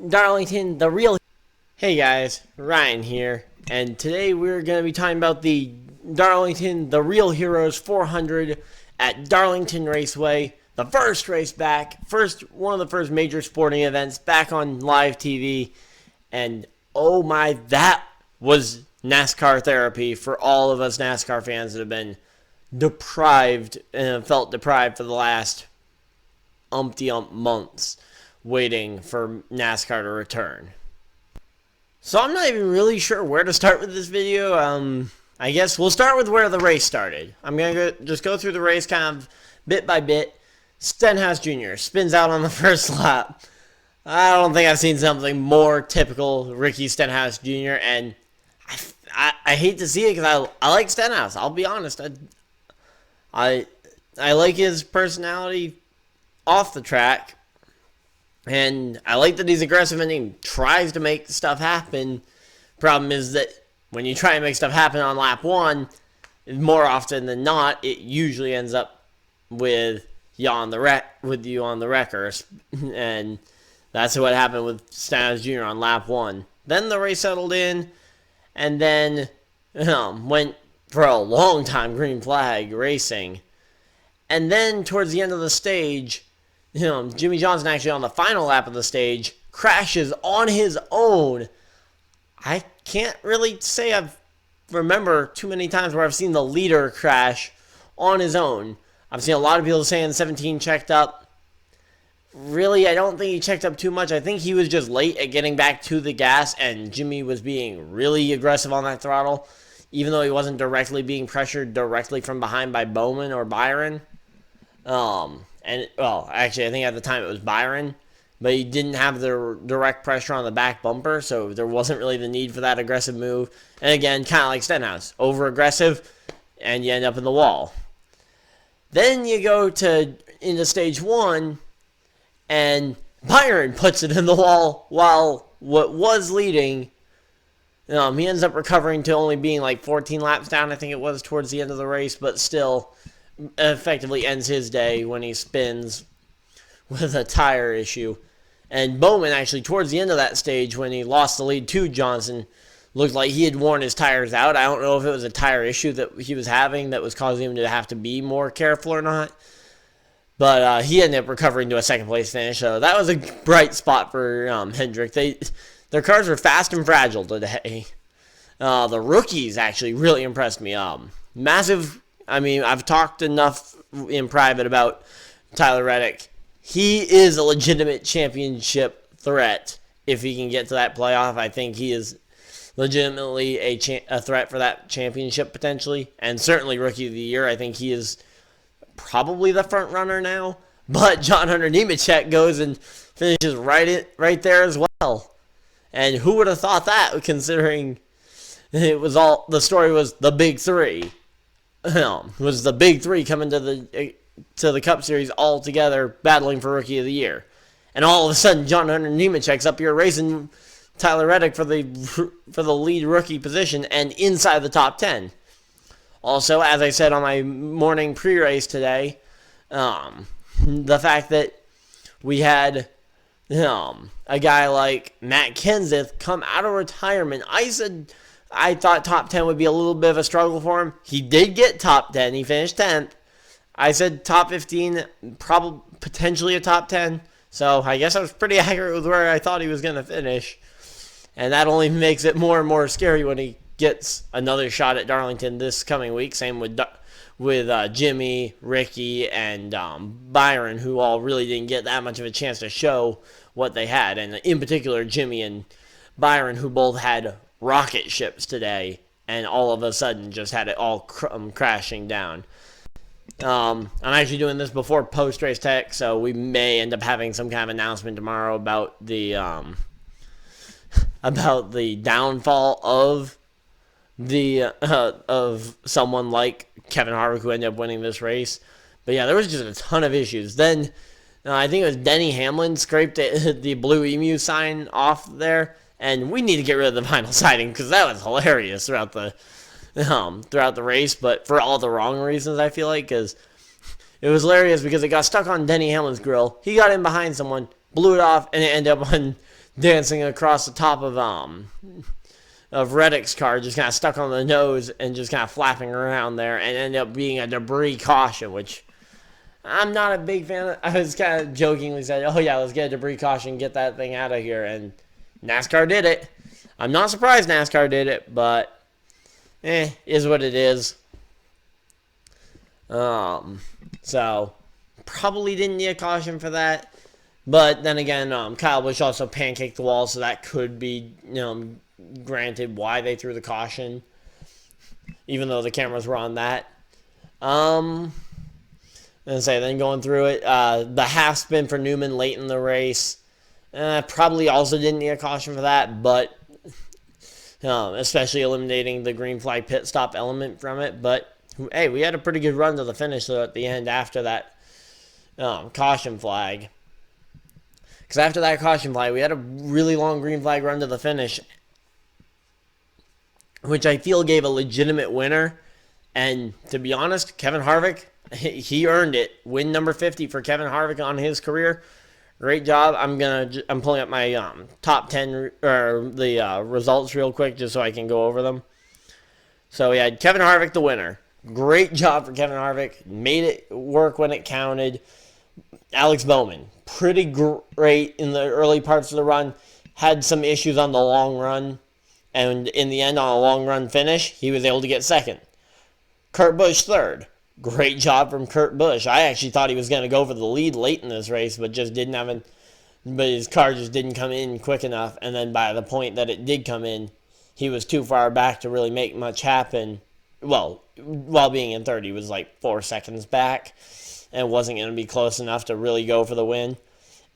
Darlington, the real... Hey guys, Ryan here, and today we're going to be talking about the Darlington, the Real Heroes 400 at Darlington Raceway. The first race back, one of the first major sporting events back on live TV, and oh my, that was NASCAR therapy for all of us NASCAR fans that have been deprived and felt deprived for the last umpty-ump months waiting for NASCAR to return. So I'm not even really sure where to start with this video. I guess we'll start with where the race started. I'm going to just go through the race kind of bit by bit. Stenhouse Jr. spins out on the first lap. I don't think I've seen something more typical Ricky Stenhouse Jr. And I hate to see it because I like Stenhouse. I'll be honest. I like his personality off the track. And I like that he's aggressive and he tries to make stuff happen. Problem is that when you try and make stuff happen on lap one, more often than not, it usually ends up with you on the wrecker. And that's what happened with Stenhouse Jr. on lap one. Then the race settled in, and then went for a long time green flag racing. And then towards the end of the stage, Jimmy Johnson actually on the final lap of the stage crashes on his own. I can't really say I've remember too many times where I've seen the leader crash on his own. I've seen a lot of people saying 17 checked up. Really, I don't think he checked up too much. I think he was just late at getting back to the gas, and Jimmy was being really aggressive on that throttle, even though he wasn't directly being pressured directly from behind by Bowman or Byron. Actually, I think at the time it was Byron, but he didn't have the direct pressure on the back bumper, so there wasn't really the need for that aggressive move. And again, kind of like Stenhouse, over-aggressive, and you end up in the wall. Then you go into stage one, and Byron puts it in the wall while what was leading, he ends up recovering to only being like 14 laps down, I think it was, towards the end of the race, but still effectively ends his day when he spins with a tire issue. And Bowman actually towards the end of that stage when he lost the lead to Johnson looked like he had worn his tires out. I don't know if it was a tire issue that he was having that was causing him to have to be more careful or not, but he ended up recovering to a second place finish, so that was a bright spot for Hendrick. Their cars were fast and fragile today. The rookies actually really impressed me. Massive. I mean, I've talked enough in private about Tyler Reddick. He is a legitimate championship threat if he can get to that playoff. I think he is legitimately a threat for that championship potentially, and certainly Rookie of the Year. I think he is probably the front runner now. But John Hunter Nemechek goes and finishes right there as well. And who would have thought that, considering the story was the big three. Was the big three coming to the Cup Series all together, battling for Rookie of the Year, and all of a sudden John Hunter Nemechek's up here racing Tyler Reddick for the lead rookie position and inside the top 10. Also, as I said on my morning pre-race today, the fact that we had a guy like Matt Kenseth come out of retirement. I thought top 10 would be a little bit of a struggle for him. He did get top 10. He finished 10th. I said top 15, probably potentially a top 10. So I guess I was pretty accurate with where I thought he was going to finish. And that only makes it more and more scary when he gets another shot at Darlington this coming week. Same with Jimmy, Ricky, and Byron, who all really didn't get that much of a chance to show what they had. And in particular, Jimmy and Byron, who both had rocket ships today, and all of a sudden just had it all crashing down. I'm actually doing this before post-race tech, so we may end up having some kind of announcement tomorrow about the downfall of someone like Kevin Harvick, who ended up winning this race. But yeah, there was just a ton of issues. Then I think it was Denny Hamlin scraped the Blue Emu sign off there. And we need to get rid of the vinyl siding because that was hilarious throughout the race, but for all the wrong reasons, I feel like, because it was hilarious because it got stuck on Denny Hamlin's grill. He got in behind someone, blew it off, and it ended up on dancing across the top of Reddick's car, just kind of stuck on the nose and just kind of flapping around there, and ended up being a debris caution, which I'm not a big fan of. I was kind of jokingly said, oh yeah, let's get a debris caution, get that thing out of here, and NASCAR did it. I'm not surprised NASCAR did it, but is what it is. So probably didn't need a caution for that. But then again, Kyle Busch also pancaked the wall, so that could be, granted why they threw the caution, even though the cameras were on that. Then going through it, the half spin for Newman late in the race, probably also didn't need a caution for that, but especially eliminating the green flag pit stop element from it. But hey, we had a pretty good run to the finish though at the end after that caution flag. Because after that caution flag, we had a really long green flag run to the finish, which I feel gave a legitimate winner. And to be honest, Kevin Harvick, he earned it. Win number 50 for Kevin Harvick on his career. Great job. I'm pulling up my top 10 or the results real quick just so I can go over them. So we had Kevin Harvick the winner. Great job for Kevin Harvick. Made it work when it counted. Alex Bowman, pretty great in the early parts of the run. Had some issues on the long run. And in the end, on a long run finish, he was able to get second. Kurt Busch third. Great job from Kurt Busch. I actually thought he was going to go for the lead late in this race, but just didn't have but his car just didn't come in quick enough. And then by the point that it did come in, he was too far back to really make much happen. Well, while being in third, he was like 4 seconds back and wasn't going to be close enough to really go for the win.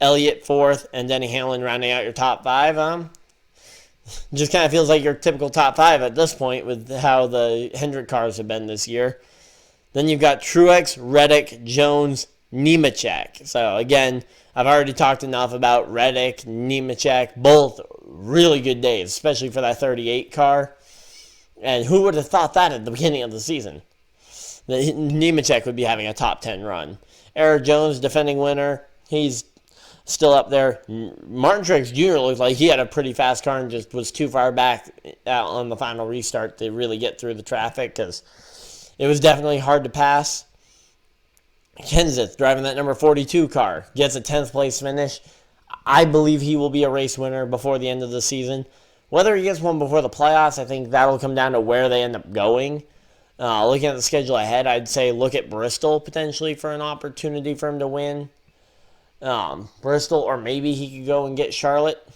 Elliott fourth, and Denny Hamlin rounding out your top five. Just kind of feels like your typical top five at this point with how the Hendrick cars have been this year. Then you've got Truex, Reddick, Jones, Nemechek. So again, I've already talked enough about Reddick, Nemechek, both really good days, especially for that 38 car. And who would have thought that at the beginning of the season? That Nemechek would be having a top 10 run. Eric Jones, defending winner. He's still up there. Martin Truex Jr. looked like he had a pretty fast car and just was too far back on the final restart to really get through the traffic because it was definitely hard to pass. Kenseth, driving that number 42 car, gets a 10th place finish. I believe he will be a race winner before the end of the season. Whether he gets one before the playoffs, I think that'll come down to where they end up going. Looking at the schedule ahead, I'd say look at Bristol potentially for an opportunity for him to win. Bristol, or maybe he could go and get Charlotte.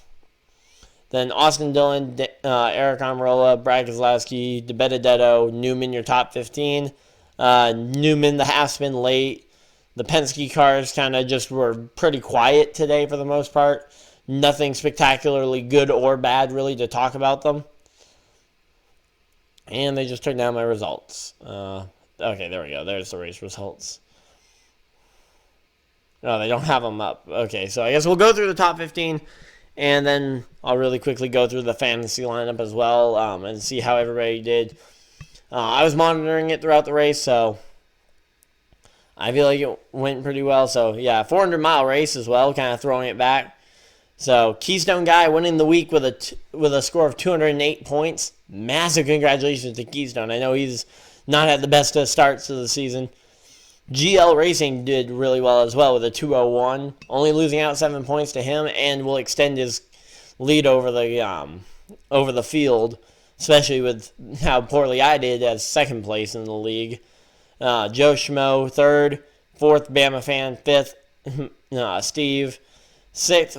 Then Austin Dillon, Eric Almirola, Brad Keselowski, DeBenedetto, Newman, your top 15. Newman, the half spin late. The Penske cars kind of just were pretty quiet today for the most part. Nothing spectacularly good or bad really to talk about them. And they just took down my results. Okay, there we go. There's the race results. No, they don't have them up. Okay, so I guess we'll go through the top 15, and then I'll really quickly go through the fantasy lineup as well and see how everybody did. I was monitoring it throughout the race, so I feel like it went pretty well. So, yeah, 400-mile race as well, kind of throwing it back. So, Keystone Guy winning the week with a score of 208 points. Massive congratulations to Keystone. I know he's not had the best of starts to the season. GL Racing did really well as well with a 201, only losing out 7 points to him, and will extend his lead over the field, especially with how poorly I did as second place in the league. Joe Schmo, third. Fourth, Bama Fan. Fifth, Steve. Sixth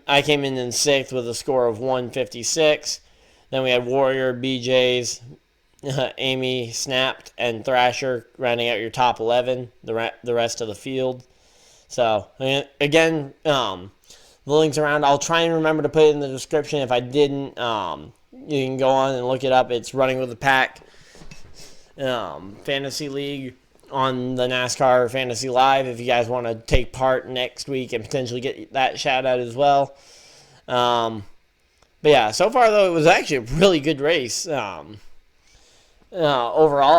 I came in sixth with a score of 156. Then we had Warrior, BJ's, Amy, Snapped, and Thrasher rounding out your top 11, the rest of the field. So, again, the link's around. I'll try and remember to put it in the description. If I didn't, you can go on and look it up. It's Running with the Pack Fantasy League on the NASCAR Fantasy Live if you guys want to take part next week and potentially get that shout out as well. But yeah, so far though, it was actually a really good race. Overall,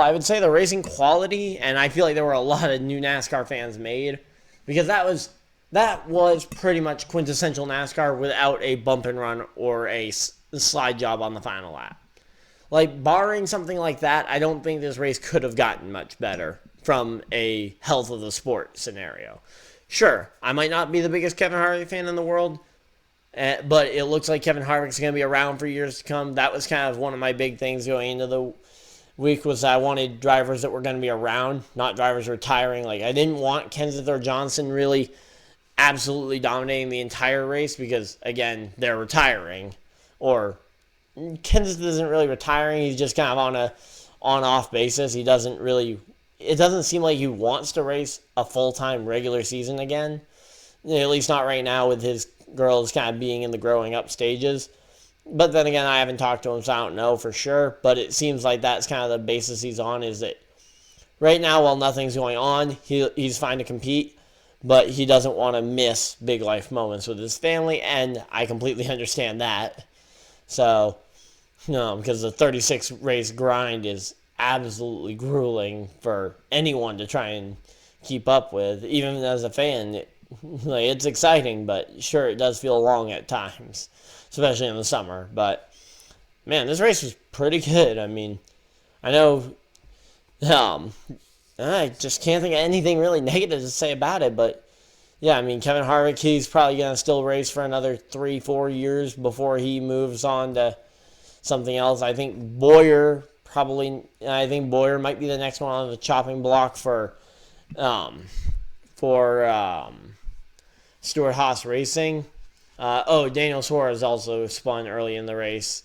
I would say the racing quality, and I feel like there were a lot of new NASCAR fans made, because that that was pretty much quintessential NASCAR without a bump and run or a slide job on the final lap. Like, barring something like that, I don't think this race could have gotten much better from a health of the sport scenario. Sure, I might not be the biggest Kevin Harvick fan in the world, but it looks like Kevin Harvick's going to be around for years to come. That was kind of one of my big things going into the week, was I wanted drivers that were going to be around, not drivers retiring. Like, I didn't want Kenseth or Johnson really absolutely dominating the entire race because, again, they're retiring. Or Kenseth isn't really retiring. He's just kind of on a on-off basis. He doesn't really... It doesn't seem like he wants to race a full-time regular season again. At least not right now with his girls kind of being in the growing up stages. But then again, I haven't talked to him, so I don't know for sure. But it seems like that's kind of the basis he's on, is that right now, while nothing's going on, he's fine to compete. But he doesn't want to miss big life moments with his family, and I completely understand that. So, no, because the 36 race grind is absolutely grueling for anyone to try and keep up with. Even as a fan, it's exciting, but sure, it does feel long at times, especially in the summer. But, man, this race was pretty good. I mean, I know I just can't think of anything really negative to say about it, but yeah, I mean, Kevin Harvick, he's probably going to still race for another 3-4 years before he moves on to something else. I think Boyer might be the next one on the chopping block for Stewart-Haas Racing. Daniel Suarez also spun early in the race,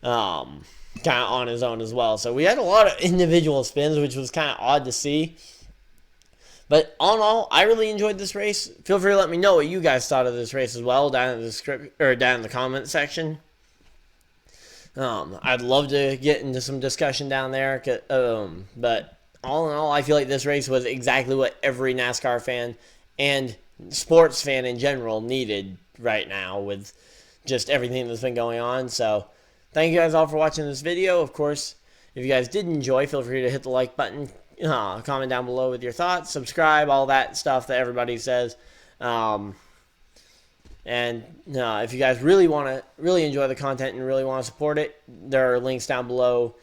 kind of on his own as well. So we had a lot of individual spins, which was kind of odd to see. But all in all, I really enjoyed this race. Feel free to let me know what you guys thought of this race as well down in the comment section. I'd love to get into some discussion down there. But all in all, I feel like this race was exactly what every NASCAR fan and sports fan in general needed right now with just everything that's been going on. So thank you guys all for watching this video. Of course, if you guys did enjoy, feel free to hit the like button, comment down below with your thoughts, subscribe, all that stuff that everybody says. And if you guys really enjoy the content and really want to support it, there are links down below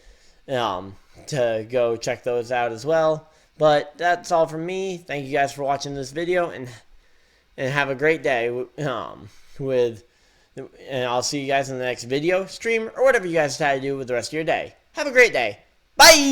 to go check those out as well. But that's all from me. Thank you guys for watching this video, and have a great day. And I'll see you guys in the next video, stream, or whatever you guys decide to do with the rest of your day. Have a great day. Bye!